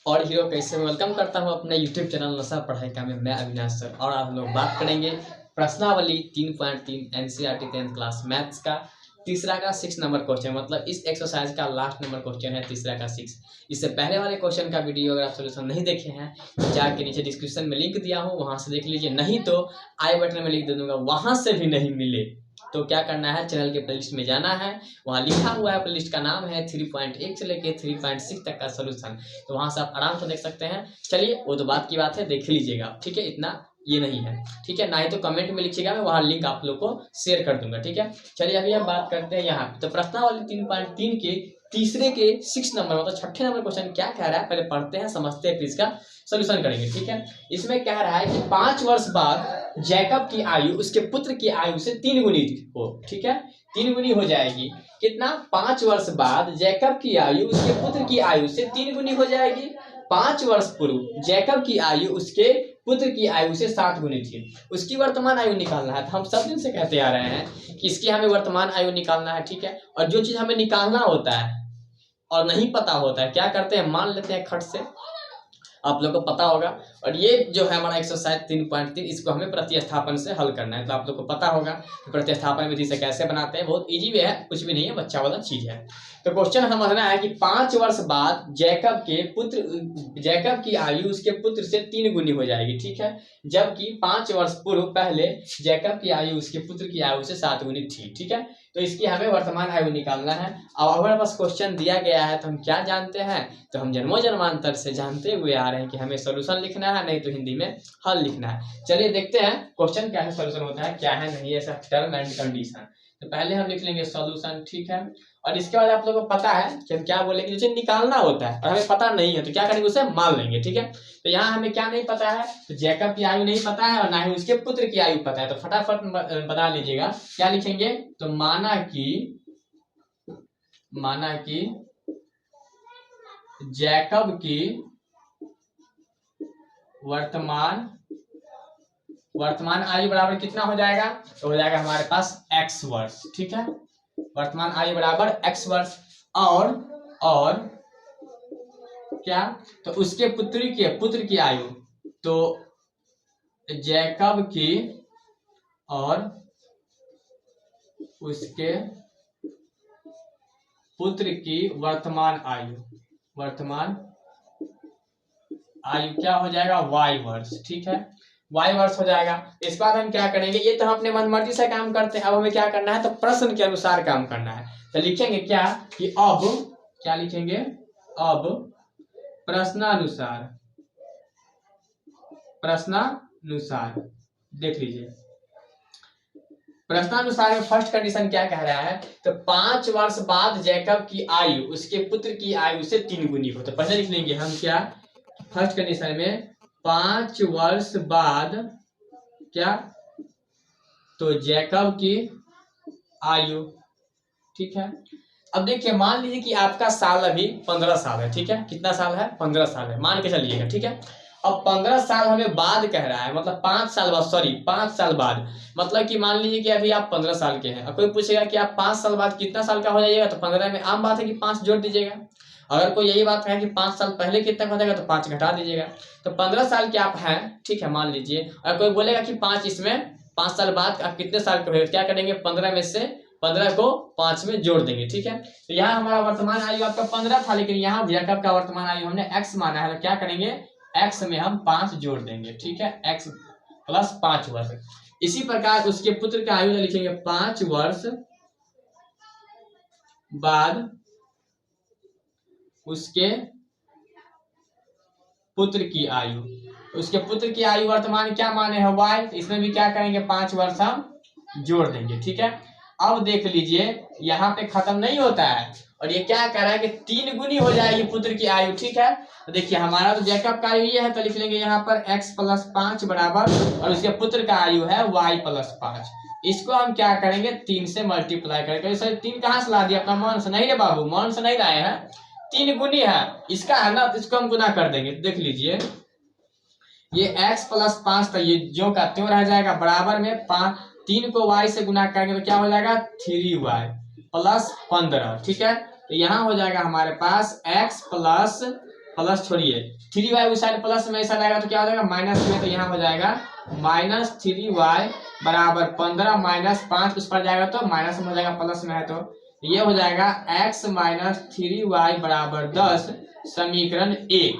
और हीरो कैसे में वेलकम करता हूं अपने यूट्यूब चैनल नशा पढ़ाई का में मैं अविनाश सर। और आप लोग बात करेंगे प्रश्नावली 3.3 एनसीईआरटी 10th क्लास मैथ्स का तीसरा का 6 नंबर क्वेश्चन, मतलब इस एक्सरसाइज का लास्ट नंबर क्वेश्चन है तीसरा का 6। इससे पहले वाले क्वेश्चन का वीडियो अगर आप सोल्यूशन नहीं देखे हैं तो जाके नीचे डिस्क्रिप्शन में लिंक दिया हूँ, वहां से देख लीजिए। नहीं तो आई बटन में लिंक दे दूंगा, वहां से भी नहीं मिले तो क्या करना है, चैनल के प्लेलिस्ट में जाना है। वहाँ लिखा हुआ है, प्लेलिस्ट का नाम है 3.1 से लेके 3.6 तक का सोल्यूशन, तो वहाँ से आप आराम से देख सकते हैं। चलिए वो तो बात की बात है, देख लीजिएगा, ठीक है। इतना ये नहीं है, ठीक है। ना ही तो कमेंट में लिखिएगा, मैं वहाँ लिंक आप लोग को शेयर कर दूंगा, ठीक है। चलिए अभी हम बात करते हैं यहाँ पे। तो प्रश्नावली 3.3 के तीसरे के 6 नंबर मतलब छठे नंबर क्वेश्चन क्या कह रहा है, पहले पढ़ते हैं, समझते हैं, फिर इसका सोल्यूशन करेंगे, ठीक है। इसमें कह रहा है कि 5 वर्ष बाद जैकब की आयु उसके पुत्र की आयु से 3 गुनी हो, ठीक है। 3 गुनी हो जाएगी। कितना? 5 वर्ष बाद जैकब की आयु उसके पुत्र की आयु से 3 गुनी हो जाएगी। 5 वर्ष पूर्व जैकब की आयु उसके पुत्र की आयु से 7 गुनी थी। उसकी वर्तमान आयु निकालना है। तो हम सब दिन से कहते आ रहे हैं कि इसकी हमें वर्तमान आयु निकालना है, ठीक है। और जो चीज हमें निकालना होता है और नहीं पता होता है, क्या करते हैं, मान लेते हैं खट से। आप लोग को पता होगा। और ये जो है हमारा एक्सरसाइज 3.3, इसको हमें प्रतिस्थापन से हल करना है। तो आप लोग को पता होगा कि प्रतिस्थापन विधि से कैसे बनाते हैं। बहुत इजी वे है, कुछ भी नहीं है, बच्चा वाला चीज है। तो क्वेश्चन समझना है कि 5 वर्ष बाद जैकब की आयु उसके पुत्र से 3 गुनी हो जाएगी, ठीक है। जबकि 5 वर्ष पूर्व पहले जैकब की आयु उसके पुत्र की आयु से 7 गुनी थी, ठीक है। तो इसकी हमें वर्तमान आयु निकालना है। अब हमारे पास क्वेश्चन दिया गया है तो हम क्या जानते हैं, तो हम जन्मों जन्मांतर से जानते हुए आ रहे हैं कि हमें सॉल्यूशन लिखना है, नहीं तो हिंदी में हल लिखना है। चलिए देखते हैं क्वेश्चन क्या है, सॉल्यूशन होता है क्या है, नहीं ऐसा टर्म एंड कंडीशन। तो पहले हम लिख लेंगे सॉल्यूशन, ठीक है। और इसके बाद आप लोगों को पता है कि हम क्या बोलेंगे, जैसे निकालना होता है और हमें पता नहीं है तो क्या करेंगे, उसे मान लेंगे, ठीक है। तो यहाँ हमें क्या नहीं पता है, तो जैकब की आयु नहीं पता है और ना ही उसके पुत्र की आयु पता है। तो फटाफट बता लीजिएगा क्या लिखेंगे। तो माना कि जैकब की वर्तमान आयु बराबर कितना हो जाएगा, तो हो जाएगा हमारे पास x वर्ष, ठीक है। वर्तमान आयु बराबर x वर्ष। और क्या, तो उसके पुत्र की आयु, तो जैकब की और उसके पुत्र की वर्तमान आयु क्या हो जाएगा, y वर्ष, ठीक है। y वर्ष हो जाएगा। इस बार हम क्या करेंगे, ये तो हम अपने मनमर्जी से काम करते हैं, अब हमें क्या करना है, तो प्रश्न के अनुसार काम करना है। तो लिखेंगे क्या कि अब क्या लिखेंगे, अब प्रश्नानुसार देख लीजिए। प्रश्नानुसार में फर्स्ट कंडीशन क्या कह रहा है, तो 5 वर्ष बाद जैकब की आयु उसके पुत्र की आयु से 3 गुनी हो। तो पहले लिख लेंगे हम क्या, फर्स्ट कंडीशन में 5 वर्ष बाद क्या, तो जैकब की आयु, ठीक है। अब देखिए मान लीजिए कि आपका साल अभी 15 साल है, ठीक है। कितना साल है, 15 साल है, मान के चलिएगा, ठीक है। अब 15 साल हमें बाद कह रहा है, मतलब 5 साल बाद, मतलब कि मान लीजिए कि अभी आप 15 साल के हैं और कोई पूछेगा कि आप 5 साल बाद कितना साल का हो जाइएगा, तो 15 में आम बात है कि 5 जोड़ दीजिएगा। अगर कोई यही बात है कि 5 साल पहले कितना हो जाएगा, तो 5 घटा दीजिएगा। तो 15 साल के आप हैं, ठीक है, मान लीजिए। और कोई बोलेगा कि 5 साल बाद आप कितने साल के हो, क्या करेंगे, 15 में से 15 को 5 में जोड़ देंगे, ठीक है। तो यहाँ हमारा वर्तमान आयु आपका 15 था, लेकिन यहाँ जैकब का वर्तमान आयु हमने x माना है, तो क्या करेंगे, x में हम 5 जोड़ देंगे, ठीक है। x प्लस 5 वर्ष। इसी प्रकार उसके पुत्र का आयु लिखेंगे 5 वर्ष बाद उसके पुत्र की आयु। उसके पुत्र की आयु वर्तमान क्या माने हैं, y, तो इसमें भी क्या करेंगे, 5 वर्ष हम जोड़ देंगे, ठीक है। अब देख लीजिए यहाँ पे खत्म नहीं होता है और ये क्या कह रहा है कि 3 गुनी हो जाएगी पुत्र की आयु, ठीक है। तो देखिए हमारा तो जैकब का आयु ये है, तो लिख लेंगे यहाँ पर x प्लस 5 बराबर, और उसके पुत्र का आयु है y प्लस 5। इसको हम क्या करेंगे, 3 से मल्टीप्लाई करेंगे। सर 3 कहाँ से ला दिया, अपना मन से नहीं रे बाबू, मन से नहीं लाए हैं, 3 गुनी है इसका, है ना, तो इसको हम गुना कर देंगे। देख लीजिए ये x प्लस 5 था, ये जो का त्यों रह जाएगा, बराबर में 3 को y से गुना करेंगे तो क्या हो जाएगा, 3y प्लस 15, ठीक है। तो यहाँ हो जाएगा हमारे पास x प्लस प्लस छोड़िए 3y उस साइड प्लस में ऐसा आएगा तो क्या हो जाएगा माइनस में, तो यहाँ हो जाएगा -3y बराबर 15 -5 उस पर जाएगा तो माइनस में हो जाएगा, प्लस में है तो ये हो जाएगा x - 3y बराबर 10 समीकरण 1।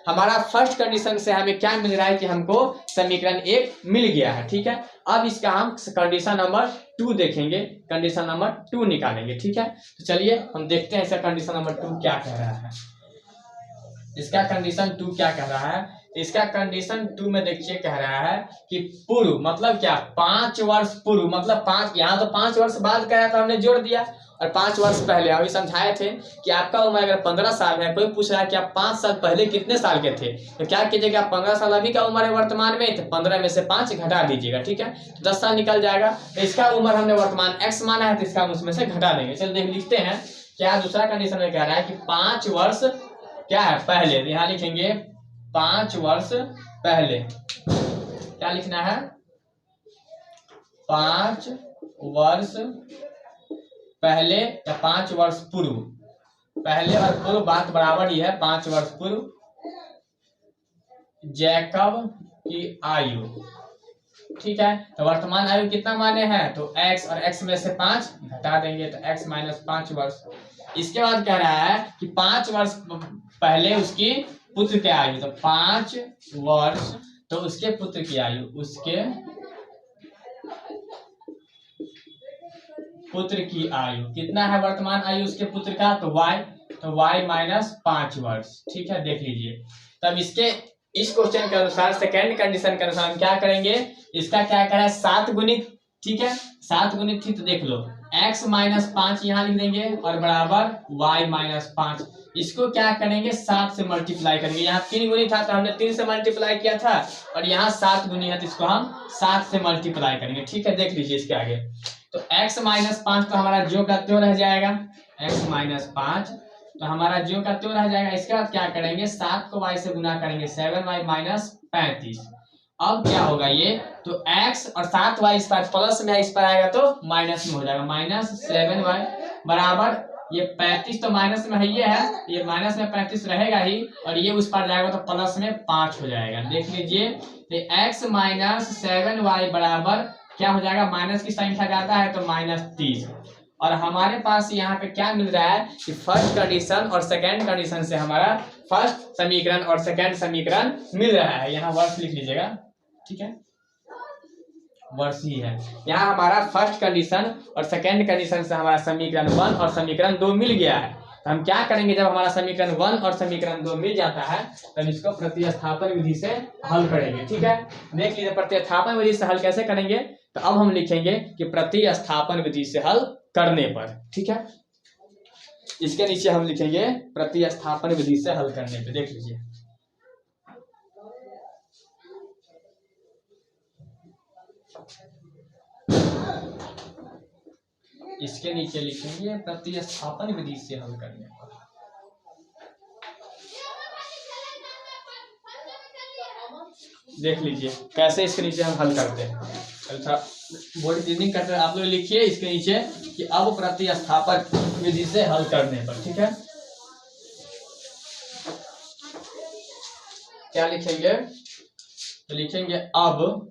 हमारा फर्स्ट कंडीशन से हमें क्या मिल रहा है कि हमको समीकरण 1 मिल गया है। ठीक है, अब इसका हम कंडीशन नंबर 2 देखेंगे, कंडीशन नंबर 2 निकालेंगे। ठीक है, तो चलिए हम देखते हैं इसका कंडीशन नंबर 2 क्या कह रहा है। इसका कंडीशन 2 क्या कह रहा है, इसका कंडीशन 2 में देखिए कह रहा है कि पूर्व मतलब क्या 5 वर्ष पूर्व, मतलब 5 यहाँ तो 5 वर्ष बाद कह रहा था हमने जोड़ दिया, और 5 वर्ष पहले अभी समझाए थे कि आपका उम्र अगर 15 साल है, कोई पूछ रहा है कि आप 5 साल पहले कितने साल के थे, तो क्या कीजिएगा 15 साल अभी का उम्र है वर्तमान में, तो 15 में से 5 घटा दीजिएगा। ठीक है, तो 10 साल निकल जाएगा। तो इसका उम्र हमने वर्तमान x माना है, तो इसका हम उसमें से घटा देंगे। चलिए देख लिखते हैं क्या दूसरा कंडीशन में कह रहा है कि 5 वर्ष क्या है पहले, यहाँ लिखेंगे 5 वर्ष पहले, क्या लिखना है 5 वर्ष पहले या 5 वर्ष पूर्व, पहले और पूर्व बात बराबर ही है, 5 वर्ष पूर्व जैकब की आयु। ठीक है, तो वर्तमान आयु कितना माने हैं, तो x और x में से 5 घटा देंगे तो x - 5 वर्ष। इसके बाद कह रहा है कि 5 वर्ष पहले उसकी पुत्र की आयु, तो 5 वर्ष तो उसके पुत्र की आयु, उसके पुत्र की आयु कितना है वर्तमान आयु उसके पुत्र का, तो y, तो y - 5 वर्ष। ठीक है, देख लीजिए। तब इसके इस क्वेश्चन के अनुसार सेकेंड कंडीशन के अनुसार हम क्या करेंगे, इसका क्या करा है 7 गुणित। ठीक है, 7 गुणित थी तो देख लो x - 5 यहाँ लिख देंगे और बराबर y - 5, इसको क्या करेंगे 7 से मल्टीप्लाई करेंगे। यहाँ 3 गुनी था तो हमने 3 से मल्टीप्लाई किया था, और यहाँ 7 गुनी है तो इसको हम 7 से मल्टीप्लाई करेंगे। ठीक है, देख लीजिए इसके आगे, तो x - 5 तो हमारा जो का त्यों रह जाएगा, x - 5 तो हमारा जो का त्यों रह जाएगा। इसके बाद क्या करेंगे 7 को y से गुना करेंगे, 7y - 35। अब क्या होगा ये, तो x और 7y इस पर प्लस में है, इस पर आएगा तो माइनस में हो जाएगा, -7y बराबर ये 35 तो माइनस में है, ये माइनस में 35 रहेगा ही, और ये उस पर जाएगा तो प्लस में 5 हो जाएगा। देख लीजिए, तो x - 7y बराबर क्या हो जाएगा, माइनस की संख्या ज्यादा है तो -30। और हमारे पास यहाँ पे क्या मिल रहा है कि फर्स्ट कंडीशन और सेकेंड कंडीशन से हमारा फर्स्ट समीकरण और सेकेंड समीकरण मिल रहा है। यहाँ वर्ष लिख लीजिएगा। ठीक है, वर्ष ही है। यहाँ हमारा फर्स्ट कंडीशन और सेकेंड कंडीशन से हमारा समीकरण 1 और समीकरण 2 मिल गया है। तो हम क्या करेंगे, जब हमारा समीकरण 1 और समीकरण 2 मिल जाता है तब इसको प्रतिस्थापन विधि से हल करेंगे। ठीक है, देख लीजिए प्रतिस्थापन विधि से हल कैसे करेंगे, तो अब हम लिखेंगे कि प्रतिस्थापन विधि से हल करने पर। ठीक है, इसके नीचे हम लिखेंगे प्रतिस्थापन विधि से हल करने पर। देख लीजिए, इसके नीचे लिखेंगे प्रतिस्थापन विधि से हल करने पर। देख लीजिए कैसे इसके नीचे हम हल करते हैं। अच्छा, बोर्ड रीडिंग करते हैं, आप लोग लिखिए इसके नीचे कि अब प्रतिस्थापन विधि से हल करने पर। ठीक है, क्या लिखेंगे, तो लिखेंगे अब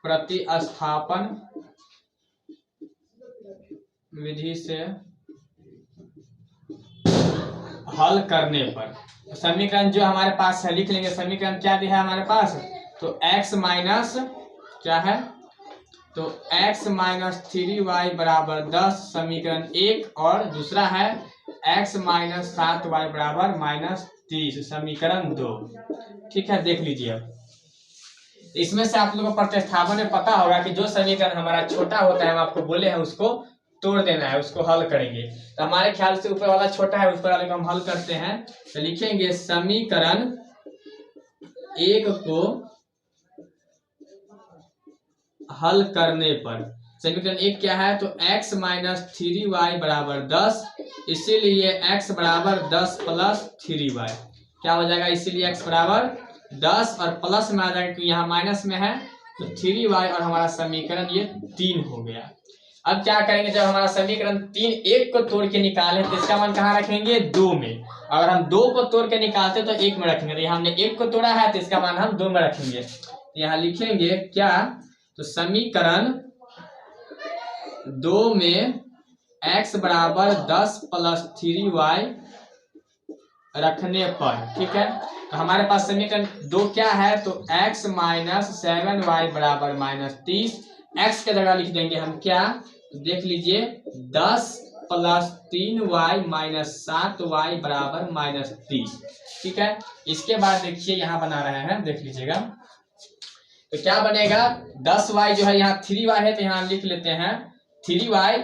प्रतिस्थापन विधि से हल करने पर। समीकरण जो हमारे पास है लिख लेंगे, समीकरण क्या दिया है हमारे पास, तो x माइनस क्या है, तो x - 3y बराबर 10 समीकरण 1, और दूसरा है x - 7y बराबर -30 समीकरण 2। ठीक है, देख लीजिए। अब इसमें से आप लोगों को प्रतिस्थापन में पता होगा कि जो समीकरण हमारा छोटा होता है, हम आपको बोले हैं उसको तोड़ देना है, उसको हल करेंगे। तो हमारे ख्याल से ऊपर वाला छोटा है, ऊपर वाले को हम हल करते हैं। तो लिखेंगे समीकरण 1 को हल करने पर, समीकरण 1 क्या है, तो x - 3y बराबर 10, इसीलिए x बराबर 10 + 3y क्या हो जाएगा, इसीलिए x बराबर 10 और प्लस में आ जाएगा क्योंकि यहाँ माइनस में है, तो 3y और हमारा समीकरण ये 3 हो गया। अब क्या करेंगे, जब हमारा समीकरण 3 1 को तोड़ के निकाले तो इसका मान कहाँ रखेंगे, 2 में। अगर हम 2 को तोड़ के निकालते तो 1 में रखेंगे, तो यहाँ हमने 1 को तोड़ा है तो इसका मान हम 2 में रखेंगे। यहाँ लिखेंगे क्या, तो समीकरण 2 में x बराबर 10 + 3y रखने पर, ठीक है। तो हमारे पास समीकरण 2 क्या है, तो x - 7y बराबर -30। x के जगह लिख देंगे हम क्या, तो देख लीजिए 10 + 3y - 7y बराबर -30, ठीक है। इसके बाद देखिए यहाँ बना रहे हैं, देख लीजिएगा तो क्या बनेगा, 10y जो है यहाँ 3y है तो यहाँ लिख लेते हैं 3y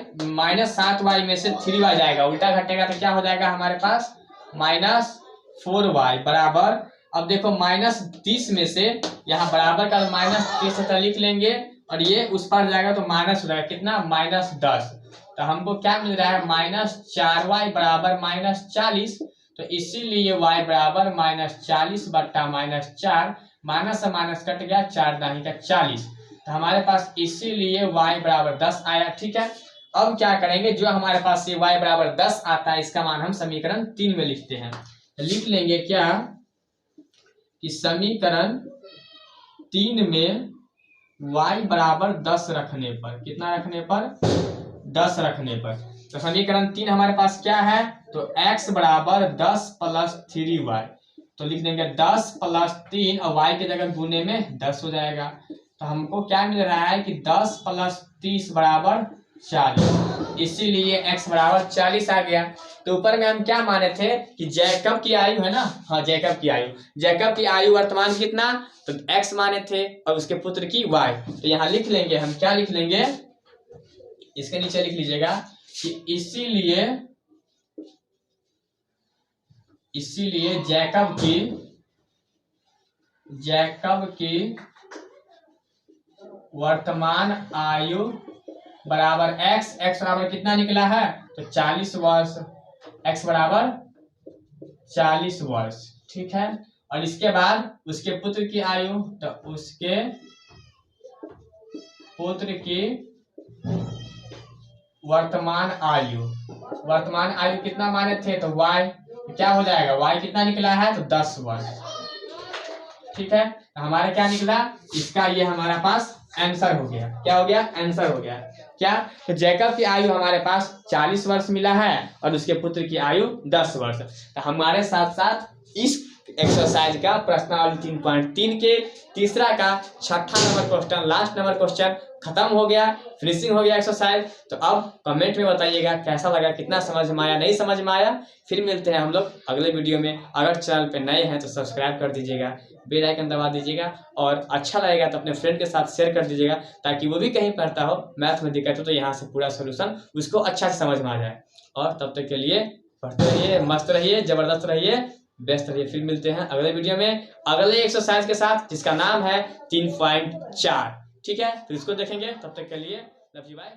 - 7y में से 3y जाएगा, उल्टा घटेगा तो क्या हो जाएगा हमारे पास -4y बराबर। अब देखो -30 में से यहाँ बराबर का -30 तो लिख लेंगे और ये उस पार जाएगा तो माइनस हो जाएगा, कितना -10। तो हमको क्या मिल रहा है, -4y बराबर -40। तो इसीलिए y बराबर -40 बट्टा -4, माइनस से माइनस कट गया, 4 दाही का 40। तो हमारे पास इसीलिए y बराबर 10 आया, ठीक है। अब क्या करेंगे, जो हमारे पास ये y बराबर 10 आता है इसका मान हम समीकरण 3 में लिखते हैं। तो लिख लेंगे क्या, कि समीकरण 3 में y बराबर 10 रखने पर, कितना रखने पर, 10 रखने पर। तो समीकरण 3 हमारे पास क्या है, तो x बराबर 10 + 3y। तो लिख देंगे 10 + 3 और y के जगह गुने में 10 हो जाएगा। तो हमको क्या मिल रहा है कि 10 + 30 बराबर 40, इसीलिए x बराबर 40 आ गया। तो ऊपर में हम क्या माने थे कि जैकब की आयु है ना, हाँ जैकब की आयु वर्तमान कितना, तो x माने थे और उसके पुत्र की y। तो यहाँ लिख लेंगे हम, क्या लिख लेंगे, इसके नीचे लिख लीजिएगा कि इसीलिए जैकब की वर्तमान आयु बराबर x बराबर कितना निकला है, तो 40 वर्ष, x बराबर 40 वर्ष, ठीक है। और इसके बाद उसके पुत्र की आयु, तो उसके पुत्र की वर्तमान आयु कितना माने थे, तो y, क्या हो जाएगा, y कितना निकला है, तो 10 वर्ष, ठीक है। तो हमारा क्या निकला, इसका ये हमारा पास आंसर हो गया। क्या हो गया, आंसर हो गया क्या, तो जैकब की आयु हमारे पास 40 वर्ष मिला है और उसके पुत्र की आयु 10 वर्ष। तो हमारे साथ साथ इस एक्सरसाइज का प्रश्नावली 3.3 के तीसरा का छठा number question, last number question खत्म हो गया, फिनिशिंग हो गया एक्सरसाइज। तो अब कमेंट में बताइएगा कैसा लगा, कितना समझ में आया, नहीं समझ में आया। फिर मिलते हैं हम लोग अगले वीडियो में। अगर चैनल पे नए हैं तो सब्सक्राइब कर दीजिएगा, बेल आइकन दबा दीजिएगा और अच्छा लगेगा तो अपने फ्रेंड के साथ शेयर कर दीजिएगा, ताकि वो भी कहीं पढ़ता हो, मैथ में दिक्कत हो तो यहाँ से पूरा सोल्यूशन उसको अच्छा से समझ में आ जाए। और तब तक के लिए पढ़ते रहिए, मस्त रहिए, जबरदस्त रहिए, बेस्ट रहिए। फिर मिलते हैं अगले वीडियो में अगले एक्सरसाइज के साथ, जिसका नाम है 3.4, ठीक है। तो इसको देखेंगे, तब तक के लिए लव यू, बाय।